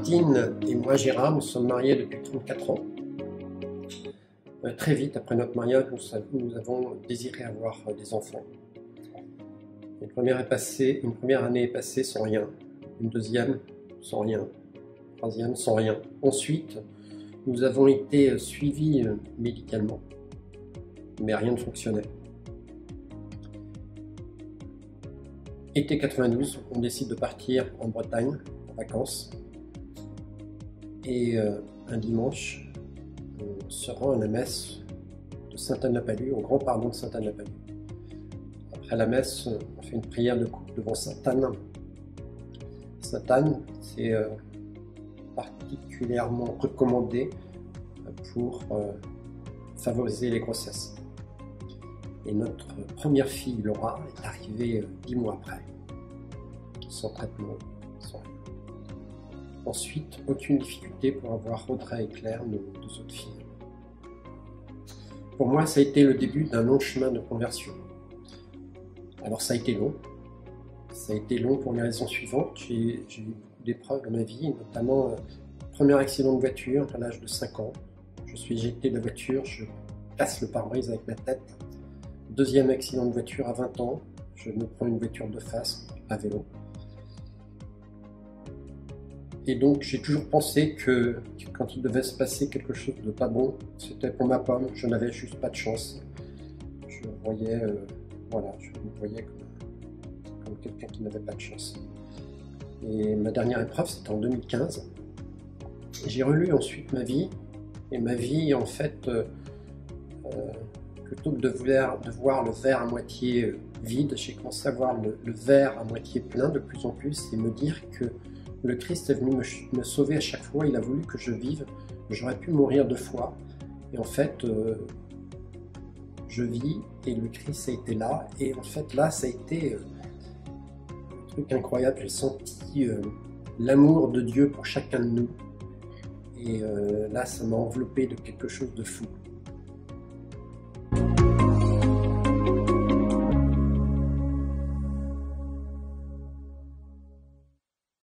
Martine et moi, Gérard, nous sommes mariés depuis 34 ans. Très vite après notre mariage, nous avons désiré avoir des enfants. Une première année est passée sans rien, une deuxième sans rien, une troisième sans rien. Ensuite, nous avons été suivis médicalement, mais rien ne fonctionnait. Été 92, on décide de partir en Bretagne en vacances. Et un dimanche, on se rend à la messe de Sainte-Anne-la-Palud, au grand pardon de Sainte-Anne-la-Palud. Après la messe, on fait une prière de couple devant Sainte-Anne. Sainte-Anne, c'est particulièrement recommandé pour favoriser les grossesses. Et notre première fille, Laura, est arrivée 10 mois après, sans traitement, sans rien. Ensuite, aucune difficulté pour avoir Audrey et Claire, nos deux autres filles. Pour moi, ça a été le début d'un long chemin de conversion. Alors ça a été long. Ça a été long pour les raisons suivantes. J'ai eu beaucoup d'épreuves dans ma vie, notamment premier accident de voiture à l'âge de 5 ans. Je suis éjecté de la voiture, je casse le pare-brise avec ma tête. Deuxième accident de voiture à 20 ans, je me prends une voiture de face à vélo. Et donc j'ai toujours pensé que quand il devait se passer quelque chose de pas bon, c'était pour ma pomme, je n'avais juste pas de chance. Je voyais, je me voyais comme quelqu'un qui n'avait pas de chance. Et ma dernière épreuve, c'était en 2015. J'ai relu ensuite ma vie, et ma vie, en fait, plutôt que de voir le verre à moitié vide, j'ai commencé à voir le verre à moitié plein de plus en plus, et me dire que le Christ est venu me sauver à chaque fois, il a voulu que je vive, j'aurais pu mourir 2 fois, et en fait, je vis, et le Christ a été là, et en fait là, ça a été un truc incroyable, j'ai senti l'amour de Dieu pour chacun de nous, et là, ça m'a enveloppé de quelque chose de fou.